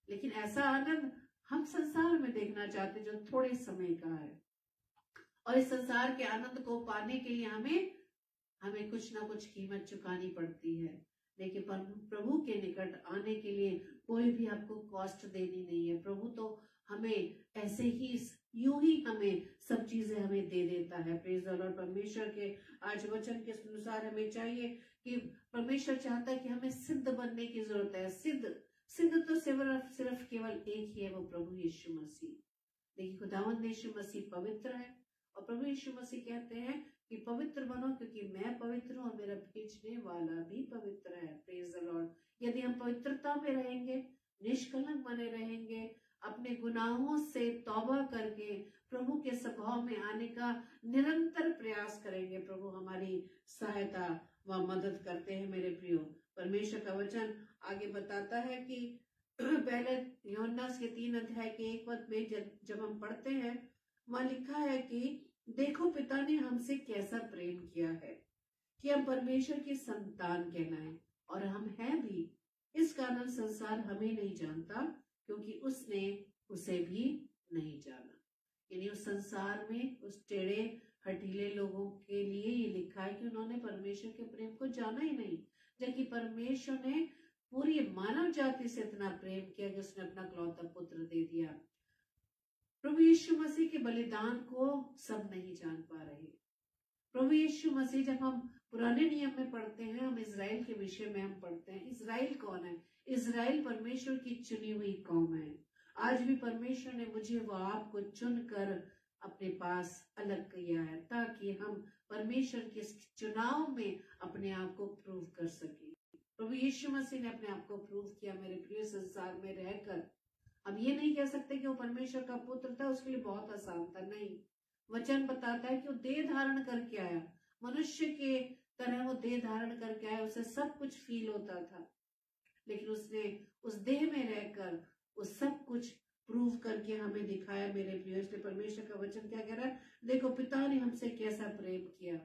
लेकिन ऐसा आनंद हम संसार में देखना चाहते जो थोड़े समय का है, और इस संसार के आनंद को पाने के लिए हमें कुछ ना कुछ कीमत चुकानी पड़ती है। लेकिन प्रभु के निकट आने के लिए कोई भी आपको कॉस्ट देनी नहीं है। प्रभु तो हमें ऐसे ही यूं ही हमें सब चीजें हमें दे देता है। Praise the Lord. परमेश्वर के आज वचन के अनुसार हमें चाहिए कि परमेश्वर चाहता है कि हमें सिद्ध बनने की जरूरत है। सिद्ध तो सिर्फ केवल एक ही है, वो प्रभु यीशु मसीह। देखिए, खुदावंद यीशु मसीह पवित्र है और प्रभु यीशु मसीह कहते हैं कि पवित्र बनो क्योंकि मैं पवित्र हूं और मेरा भेजने वाला भी पवित्र है। Praise the Lord. यदि हम पवित्रता में रहेंगे, निष्कलंक बने रहेंगे, अपने गुनाहों से तौबा करके प्रभु के स्वभाव में आने का निरंतर प्रयास करेंगे, प्रभु हमारी सहायता व मदद करते हैं। मेरे प्रियो, परमेश्वर का वचन आगे बताता है कि पहले यूहन्ना के 3:1 में जब हम पढ़ते हैं, वहां लिखा है कि देखो पिता ने हमसे कैसा प्रेम किया है कि हम परमेश्वर की संतान कहलाएं, और हम हैं भी। इस कारण संसार हमें नहीं जानता क्योंकि उसने उसे भी नहीं जाना। यानी उस संसार में उस टेढ़े हटीले लोगों के लिए ये लिखा है कि उन्होंने परमेश्वर के प्रेम को जाना ही नहीं। जबकि परमेश्वर ने पूरी मानव जाति से इतना प्रेम किया कि उसने अपना इकलौता पुत्र दे दिया। प्रभु यीशु मसीह के बलिदान को सब नहीं जान पा रहे। प्रभु यीशु मसीह, जब हम पुराने नियम में पढ़ते हैं, हम इजराइल के विषय में हम पढ़ते हैं। इजराइल कौन है? इजराइल परमेश्वर की चुनी हुई कौम है। आज भी परमेश्वर ने मुझे व आपको चुनकर अपने पास अलग किया है ताकि हम परमेश्वर के चुनाव में अपने आप को प्रूव कर सके। प्रभु यीशु मसीह ने अपने आप को प्रूव किया मेरे प्रिय संसार में रहकर। अब ये नहीं कह सकते कि वो परमेश्वर का पुत्र था, उसके लिए बहुत आसान था, नहीं। वचन बताता है कि वो देह धारण करके आया, मनुष्य के तरह वो देह धारण करके आया, उसे सब कुछ फील होता था, लेकिन उसने उस देह में रहकर वो सब कुछ प्रूव करके हमें दिखाया मेरे प्रिय। इसलिए परमेश्वर का वचन क्या कह रहा है? देखो पिता ने हमसे कैसा प्रेम किया,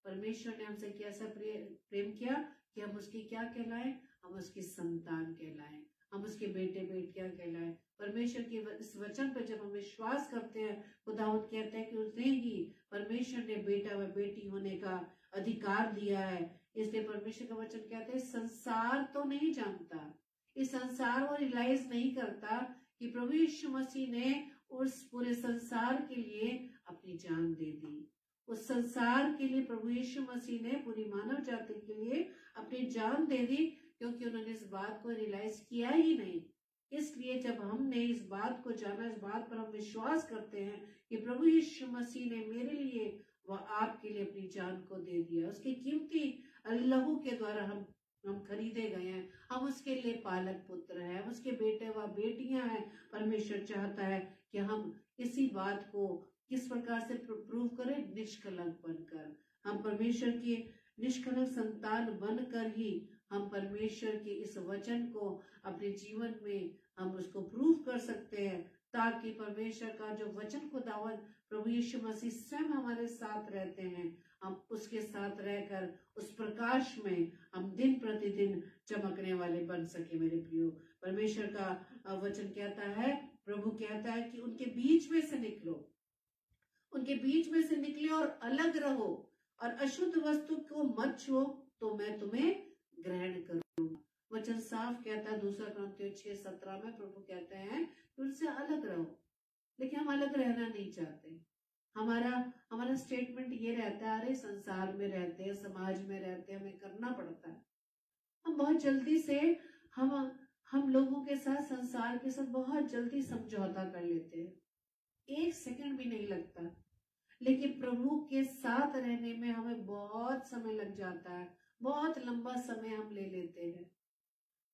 परमेश्वर ने हमसे कैसा प्रेम किया कि हम उसकी क्या कहलाएं? हम उसकी संतान कहलाएं, हम उसके बेटे बेटियां कहलाएं। परमेश्वर के इस वचन पर जब हम विश्वास करते हैं, खुदावंद कहते हैं कि उसने ही परमेश्वर ने बेटा व बेटी होने का अधिकार दिया है। इसलिए परमेश्वर का वचन कहते हैं संसार तो नहीं जानता, इस संसार वो रियलाइज नहीं करता कि प्रभु यीशु मसीह ने उस पूरे संसार के लिए अपनी जान दे दी। उस संसार के लिए प्रभु यीशु मसीह ने पूरी मानव जाति के लिए अपनी जान दे दी, क्योंकि उन्होंने इस बात को रियलाइज किया ही नहीं। इसलिए जब हमने इस बात को जाना, इस बात पर हम विश्वास करते हैं कि प्रभु यीशु मसीह ने मेरे लिए व आपके लिए अपनी जान को दे दिया, उसके कीमती लहू के द्वारा हम खरीदे गए हैं, हम उसके लिए पालक पुत्र हैं, हम उसके बेटे व बेटियां हैं। परमेश्वर चाहता है कि हम इसी बात को किस प्रकार से प्रूव करें? निष्कलंक बनकर। हम परमेश्वर की निष्कलंक संतान बनकर ही हम परमेश्वर के इस वचन को अपने जीवन में हम उसको प्रूव कर सकते हैं, ताकि परमेश्वर का जो वचन खुदावंद प्रभु यीशु मसीह स्वयं हमारे साथ रहते हैं, हम उसके साथ रहकर उस प्रकाश में हम दिन प्रतिदिन चमकने वाले बन सके। मेरे प्रियो, परमेश्वर का वचन कहता है, प्रभु कहता है कि उनके बीच में से निकलो, उनके बीच में से निकले और अलग रहो और अशुद्ध वस्तु को मत छुओ, तो मैं तुम्हें ग्रहण करूंगा। वचन साफ कहता है 2 कुरिन्थियों 6:17 में प्रभु कहते हैं कि उनसे अलग रहो, लेकिन हम अलग रहना नहीं चाहते। हमारा स्टेटमेंट ये रहता है, अरे संसार में रहते हैं, समाज में रहते हैं, हमें करना पड़ता है। हम बहुत जल्दी से हम लोगों के साथ, संसार के साथ बहुत जल्दी समझौता कर लेते हैं, 1 सेकंड भी नहीं लगता। लेकिन प्रभु के साथ रहने में हमें बहुत समय लग जाता है, बहुत लंबा समय हम ले लेते हैं।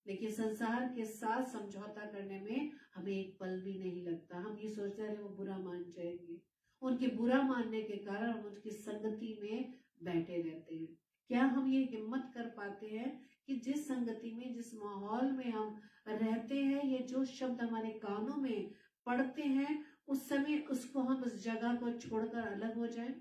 लेकिन संसार के साथ समझौता करने में हमें एक पल भी नहीं लगता। हम ये सोचते हैं वो बुरा मान जाएंगे, उनके बुरा मानने के कारण हम उनकी संगति में बैठे रहते हैं। क्या हम ये हिम्मत कर पाते हैं कि जिस संगति में, जिस माहौल में हम रहते हैं, ये जो शब्द हमारे कानों में पढ़ते हैं, उस समय उसको हम उस जगह को छोड़कर अलग हो जाएं?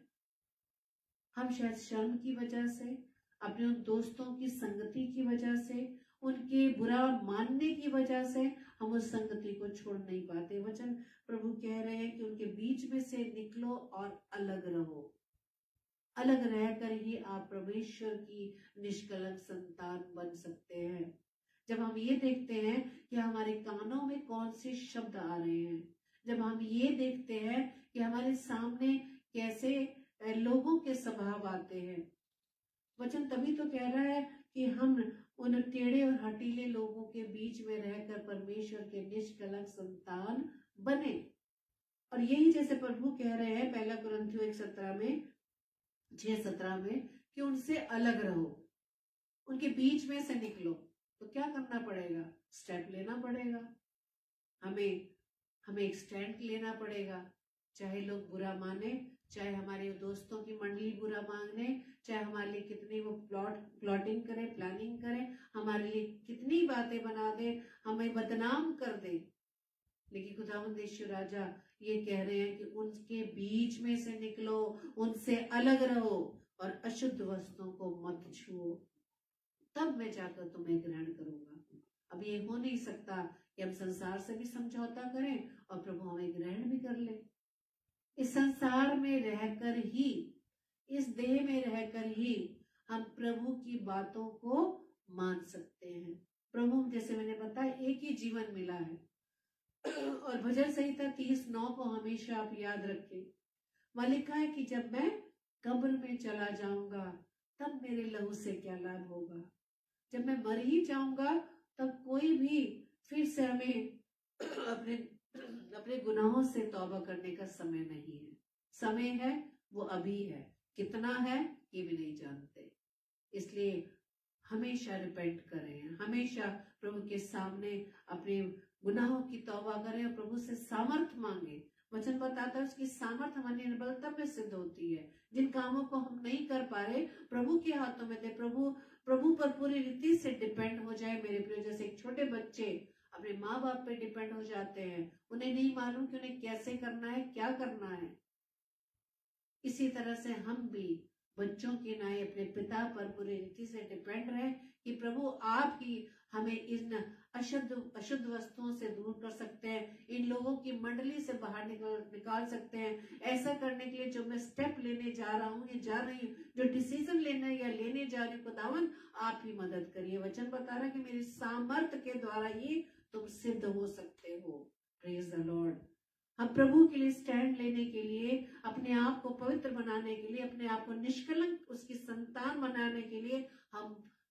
हम शायद शर्म की वजह से, अपने उन दोस्तों की संगति की वजह से, उनके बुरा मानने की वजह से हम उस संगति को छोड़ नहीं पाते। वचन प्रभु कह रहे हैं कि उनके बीच में से निकलो और अलग रहो। अलग रहकर ही आप परमेश्वर की निष्कलंक संतान बन सकते हैं। जब हम ये देखते हैं कि हमारे कानों में कौन से शब्द आ रहे हैं, जब हम ये देखते हैं कि हमारे सामने कैसे लोगों के स्वभाव आते हैं, वचन तभी तो कह रहा है कि हम उन टेढ़े और हटीले लोगों के बीच में रहकर परमेश्वर के निष्कलंक संतान बने। और यही जैसे प्रभु कह रहे हैं 1 कुरिन्थियों 6:17 में कि उनसे अलग रहो, उनके बीच में से निकलो। तो क्या करना पड़ेगा? स्टेप लेना पड़ेगा। हमें एक स्टैंड लेना पड़ेगा, चाहे लोग बुरा माने, चाहे हमारे दोस्तों की मंडली बुरा मांगने, चाहे हमारे लिए कितनी वो प्लॉटिंग करे, प्लानिंग करे, हमारे लिए कितनी बातें बना दे, हमें बदनाम कर दे, लेकिन खुदावंद यीशु राजा ये कह रहे हैं कि उनके बीच में से निकलो, उनसे अलग रहो और अशुद्ध वस्तुओं को मत छुओ, तब मैं जाकर तुम्हें ग्रहण करूंगा। अब ये हो नहीं सकता कि हम संसार से भी समझौता करें और प्रभु हमें ग्रहण भी कर ले। इस संसार में रहकर ही, इस देह में रहकर ही हम प्रभु की बातों को मान सकते हैं। प्रभु, जैसे मैंने बताया, एक ही जीवन मिला है और भजन संहिता 30:9 को हमेशा आप याद रखें। वहां लिखा है कि जब मैं कब्र में चला जाऊंगा तब मेरे लहू से क्या लाभ होगा। जब मैं मर ही जाऊंगा तब कोई भी फिर से हमें अपने अपने गुनाहों से तौबा करने का समय नहीं है। समय है वो अभी है, कितना है ये भी नहीं जानते। इसलिए हमेशा रिपेंट करें, हमेशा प्रभु के सामने अपने गुनाहों की तौबा करें और प्रभु से सामर्थ मांगे। वचन बताता है उसकी सामर्थ हमारी निर्बलता में सिद्ध होती है। जिन कामों को हम नहीं कर पा रहे प्रभु के हाथों में दे, प्रभु पर पूरी रीति से डिपेंड हो जाए। मेरे प्रिय, जैसे एक छोटे बच्चे अपने माँ बाप पे डिपेंड हो जाते हैं, उन्हें नहीं मालूम कि उन्हें कैसे करना है, क्या करना है। इसी तरह से हम भी बच्चों की नाई अपने पिता पर पूरी रीति से डिपेंड रहे कि प्रभु आप ही हमें इन अशुद्ध वस्तुओं से दूर कर सकते हैं, इन लोगों की मंडली से बाहर निकाल सकते हैं। ऐसा करने के लिए जो मैं स्टेप लेने जा रहा हूँ या जा रही हूँ, जो डिसीजन लेने जा रही हूँ, खुदावन आप ही मदद करिए। वचन बता रहा है कि मेरी सामर्थ के द्वारा ही तुम सिद्ध हो सकते हो। Praise the Lord. हम प्रभु के लिए स्टैंड लेने के लिए, अपने आप को पवित्र बनाने के लिए, अपने आप को निष्कलंक उसकी संतान बनाने के लिए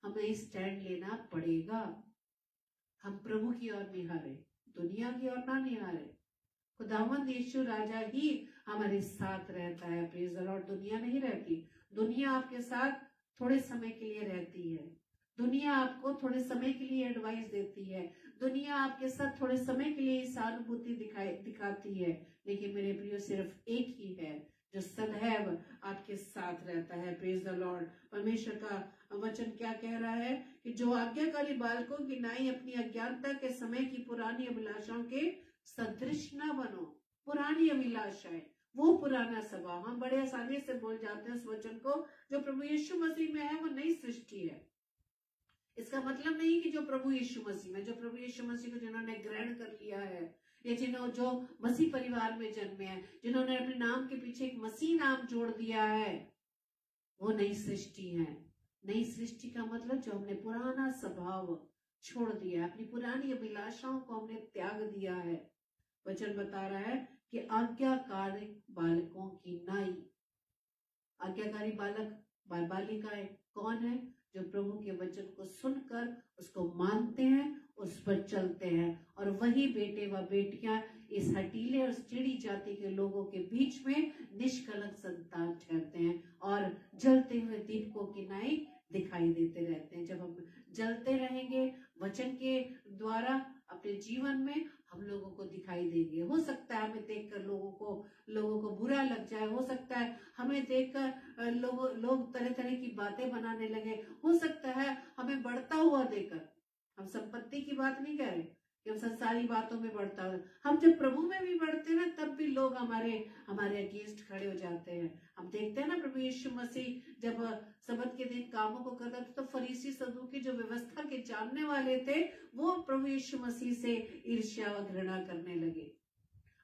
हमें स्टैंड लेना पड़ेगा। हम प्रभु की ओर निहारे, दुनिया की ओर ना निहारे। खुदावंद यीशु राजा ही हमारे साथ रहता है। Praise the Lord. दुनिया नहीं रहती। दुनिया आपके साथ थोड़े समय के लिए रहती है। दुनिया आपको थोड़े समय के लिए एडवाइस देती है। दुनिया आपके साथ थोड़े समय के लिए सहानुभूति दिखाती है। लेकिन मेरे प्रियो, सिर्फ एक ही है जो सदैव आपके साथ रहता है। Praise the Lord. परमेश्वर का वचन क्या कह रहा है कि जो आज्ञाकारी बालकों की नाई अपनी अज्ञानता के समय की पुरानी अभिलाषाओं के सदृश न बनो। पुरानी अभिलाषाएं, वो पुराना स्वभाव, हम बड़े आसानी से बोल जाते हैं उस वचन को। जो प्रभु यीशु मसीह में है वो नई सृष्टि है। इसका मतलब नहीं कि जो प्रभु यीशु मसीह में, जो प्रभु यीशु मसीह को जिन्होंने ग्रहण कर लिया है, या जो मसीह परिवार में जन्मे हैं, जिन्होंने अपने नाम के पीछे एक मसीह नाम जोड़ दिया है, वो नई सृष्टि है। नई सृष्टि का मतलब जो हमने पुराना स्वभाव छोड़ दिया, अपनी पुरानी अभिलाषाओं को हमने त्याग दिया है। वचन बता रहा है कि आज्ञाकारी बालकों की नाई। आज्ञाकारी बालिकाएं कौन है? जो प्रभु के वचन को सुनकर उसको मानते हैं, उस पर चलते हैं, और वही बेटे व बेटियां इस हटीले और चिड़ी जाति के लोगों के बीच में निष्कलंक संतान ठहरते हैं और जलते हुए दीपकों की नाई दिखाई देते रहते हैं। जब हम जलते रहेंगे वचन के द्वारा अपने जीवन में, हम लोगों को दिखाई देंगे। हो सकता है हमें देखकर लोगों को बुरा लग जाए, हो सकता है हमें देखकर लोग तरह तरह की बातें बनाने लगे, हो सकता है हमें बढ़ता हुआ देखकर, हम संपत्ति की बात नहीं कर रहे कि हम संसारी बातों में बढ़ता हुआ, हम जब प्रभु में भी बढ़ते हैं ना, तब भी लोग हमारे अगेंस्ट खड़े हो जाते हैं। हम देखते हैं ना, प्रभु यीशु मसीह जब सबत के दिन कामों को करता था, तो फरीसी सदूकी जो व्यवस्था के जानने वाले थे, वो प्रभु यीशु मसीह से ईर्ष्या व घृणा करने लगे।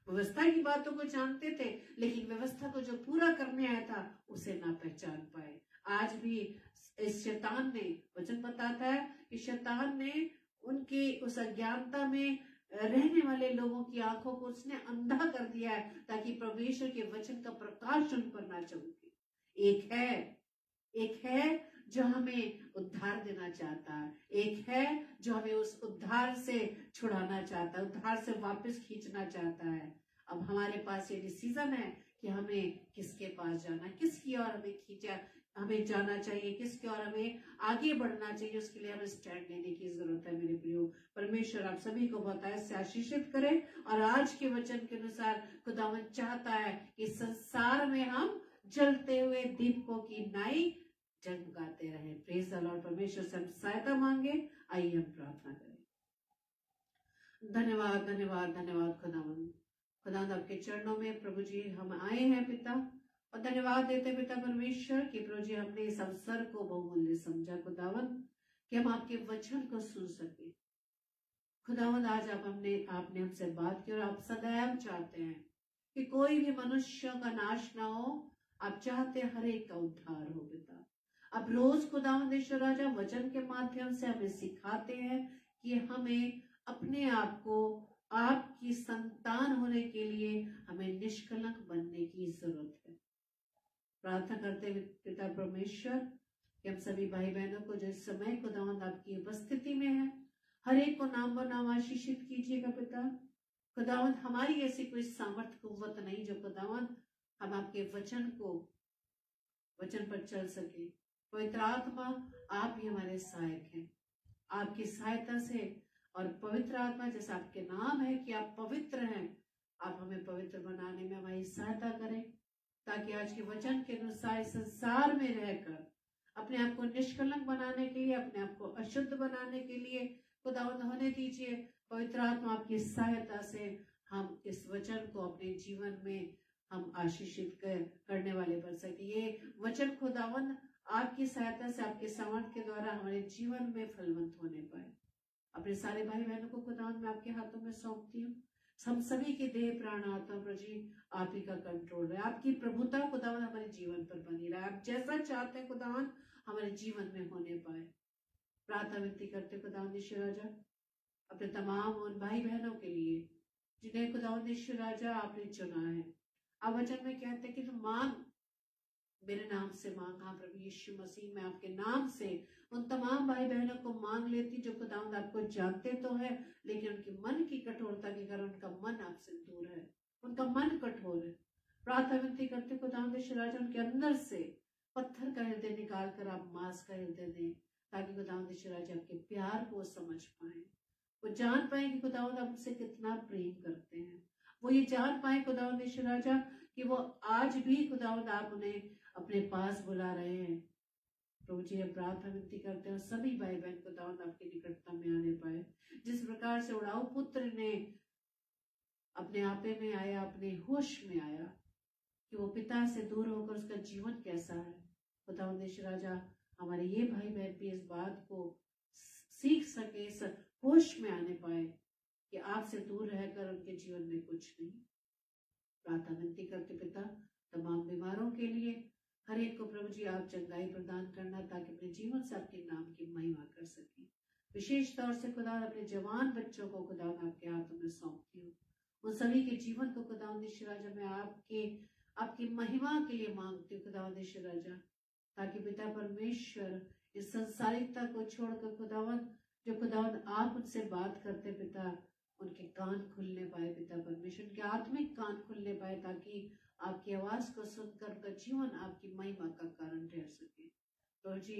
व्यवस्था की बातों को जानते थे, लेकिन व्यवस्था को जो पूरा करने आया था उसे ना पहचान पाए। आज भी इस शैतान ने, वचन बताता है कि शैतान ने उनकी उस अज्ञानता में रहने वाले लोगों की आंखों को उसने अंधा कर दिया है, ताकि परमेश्वर के वचन का प्रकाश उन पर ना चमके। एक है जो हमें उद्धार देना चाहता है, एक है जो हमें उस उद्धार से छुड़ाना चाहता है, उद्धार से वापस खींचना चाहता है। अब हमारे पास ये डिसीजन है कि हमें किसके पास जाना, किसकी ओर हमें जाना चाहिए, किसकी ओर हमें आगे बढ़ना चाहिए। उसके लिए हमें स्टैंड लेने की जरूरत है। मेरे प्रियो, परमेश्वर आप सभी को बताए से आशीषित करे, और आज के वचन के अनुसार खुदावन चाहता है कि संसार में हम जलते हुए दीपकों की नाई जगमगाते रहे। Praise the Lord. परमेश्वर से हम सहायता मांगे। आइए हम प्रार्थना करें। धन्यवाद धन्यवाद धन्यवाद खुदावंद आपके चरणों में प्रभु जी हम आए हैं पिता, और धन्यवाद देते पिता परमेश्वर कि प्रभु जी हमने इस अवसर को बहुमूल्य समझा खुदावंद, कि हम आपके वचन को सुन सके। खुदावंद आज आपने हमसे बात की, और आप सदैव चाहते हैं कि कोई भी मनुष्यों का नाश ना हो, आप चाहते हर एक का उद्धार हो पिता। अब रोज खुदावंद ईश्वर राजा वचन के माध्यम से हमें सिखाते हैं कि हमें अपने आप को आपकी संतान होने के लिए हमें निष्कलंक बनने की जरूरत है। प्रार्थना करते हुए पिता परमेश्वर कि हम सभी भाई बहनों को जो इस समय खुदावंद आपकी उपस्थिति में है, हर एक को नाम ब नाम आशीषित कीजिएगा पिता। खुदावंद हमारी ऐसी कोई सामर्थ्य कुव्वत नहीं जो खुदावंद हम आपके वचन पर चल सके। पवित्र आत्मा आप ही हमारे सहायक हैं। आपकी सहायता से और पवित्र आत्मा जैसा आपके नाम है कि आप पवित्र हैं, आप हमें पवित्र बनाने में हमारी सहायता करें, ताकि आज के वचन के अनुसार संसार में रहकर अपने आप को निष्कलंक बनाने के लिए, अपने आप को अशुद्ध बनाने के लिए खुदावंद होने दीजिए। पवित्र आत्मा आपकी सहायता से हम इस वचन को अपने जीवन में हम आशीषित करने वाले बन सके। ये वचन खुदावंद आपकी सहायता से, आपके सामर्थ के द्वारा हमारे जीवन में फलवंत होने पाए। अपने सारे भाई बहनों को खुदावंद मैं आपके हाथों में सौंपती हूँ। हम सभी के देह प्राण आत्मा प्रभु जी आप ही का कंट्रोल है। आपकी प्रभुता खुदावंद हमारे जीवन पर बनी रहा। आप जैसा चाहते हैं खुदावंद हमारे जीवन में होने पाए। प्रार्थना विनती करते खुदावंद ईश्वर राजा अपने तमाम उन भाई बहनों के लिए जिन्हें खुदावंद ईश्वर राजा आपने चुना है। आप वचन में कहते हैं कि तुम मांग, मेरे नाम से मांग। हाँ प्रभु यीशु मसीह, मैं आपके नाम से उन तमाम भाई बहनों को मांग लेती जो खुदावंद आपको जानते तो है, लेकिन उनकी मन की कठोरता के कारण उनका मन आपसे दूर है, उनका मन कठोर है। प्रार्थना विनती करते खुदावंद ईश्वर राजा उनके अंदर से पत्थर का हृदय निकाल कर आप मांस का हृदय दें, ताकि खुदावंद ईश्वर राजा आपके प्यार को समझ पाए, वो जान पाए कि खुदावंद आप उनसे कितना प्रेम करते हैं। वो ये जान पाए खुदावंद ईश्वर राजा कि वो आज भी खुदावंद आप उन्हें अपने पास बुला रहे हैं। प्रभु जी हम प्रार्थना विनती करते हैं सभी भाई बहन खुदावंद आपकी निकटता में आने पाए। जिस प्रकार से उड़ाऊ पुत्र ने अपने आपे में आया, अपने होश में आया कि वो पिता से दूर होकर उसका जीवन कैसा है, खुदावंद ईश्वर राजा हमारे ये भाई बहन भी इस बात को सीख सके, इस होश में आने पाए कि आपसे दूर रहकर उनके जीवन में कुछ नहीं। प्रार्थना विनती करते पिता तमाम बीमारों के लिए हर एक को प्रभु जी आप चंगाई प्रदान करना, ताकि अपने जीवन से आपके नाम की महिमा कर सके। विशेष तौर से खुदा अपने जवान बच्चों को खुदा आपके हाथों में सौंपती हूँ। उन सभी के जीवन को खुदा ईश्वर राजा मैं आपकी महिमा के लिए मांगती हूँ खुदा ईश्वर राजा, ताकि पिता परमेश्वर इस संसारिकता को छोड़कर खुदावंद जो खुदावंद आप उनसे बात करते पिता, उनके कान खुलने पाए पिता परमेश्वर, उनके आत्मिक कान खुलने पाए, ताकि आपकी आवाज को सुनकर उनका जीवन आपकी महिमा का कारण ठहर सके। तो जी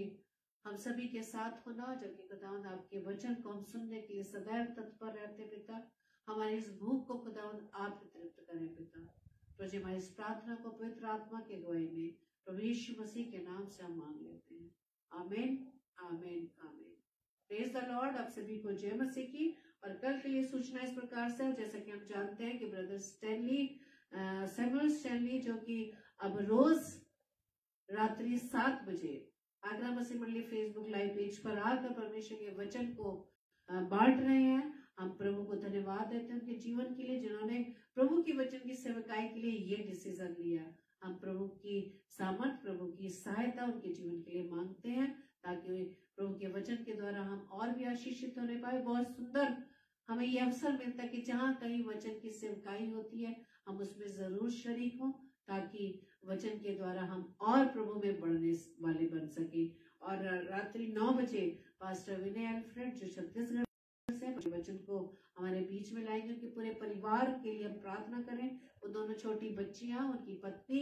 हम सभी के साथ होना, जबकि खुदावंद आपके वचन को हम सुनने के लिए सदैव तत्पर रहते पिता। हमारी इस भूख को खुदावंद आप तृप्त करें पिता। तो जी हमारी इस प्रार्थना को पवित्र आत्मा के गवाही में प्रभु यीशु मसीह के नाम से हम मांग लेते हैं। आमीन आमीन आमीन। Praise the Lord. आप सभी को जय मसीह की। और कल के लिए सूचना इस प्रकार से, जैसा कि हम जानते हैं कि ब्रदर सैमुअल स्टैनली जो कि अब रोज रात्रि 7 बजे आगरा मसीह मंडली फेसबुक लाइव पेज पर आकर परमेश्वर के वचन को बांट रहे हैं। हम प्रभु को धन्यवाद देते हैं उनके जीवन के लिए, जिन्होंने प्रभु की वचन की सेवकाई के लिए ये डिसीजन लिया। हम प्रभु की सामर्थ, प्रभु की सहायता उनके जीवन के लिए मांगते हैं, ताकि प्रभु के वचन के द्वारा हम और भी आशीषित होने पाए। बहुत सुंदर हमें ये अवसर मिलता है कि जहाँ कहीं वचन की सेवकाई होती है हम उसमें जरूर शरीक हों, ताकि वचन के द्वारा हम और प्रभु में बढ़ने वाले बन सके। और रात्रि 9 बजे पास्टर विनय अल्फ्रेड जो छत्तीसगढ़ से वचन को हमारे बीच में लाएंगे, उनके पूरे परिवार के लिए हम प्रार्थना करें। वो दोनों छोटी बच्चियां, उनकी पत्नी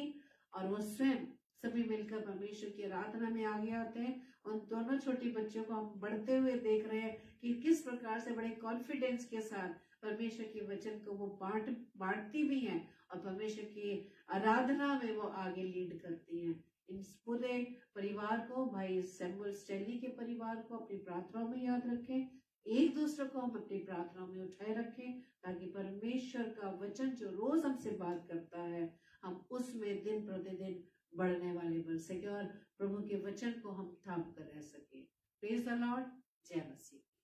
और वो स्वयं सभी मिलकर परमेश्वर की आराधना में आगे आते हैं। उन दोनों छोटी बच्चियों को हम बढ़ते हुए देख रहे हैं कि किस प्रकार से बड़े कॉन्फिडेंस के साथ परमेश्वर के वचन को वो बांटती भी हैं और परमेश्वर की आराधना में वो आगे लीड करती हैं। इन पूरे परिवार को, भाई सैमुअल स्टैनली के परिवार को अपनी प्रार्थनाओं में याद रखें। एक दूसरे को हम अपनी प्रार्थनाओं में उठाए रखें, ताकि परमेश्वर का वचन जो रोज हमसे बात करता है हम उसमें दिन प्रतिदिन बढ़ने वाले बन सके और प्रभु के वचन को हम थाम कर रह सके। Praise the Lord. जय मसीह।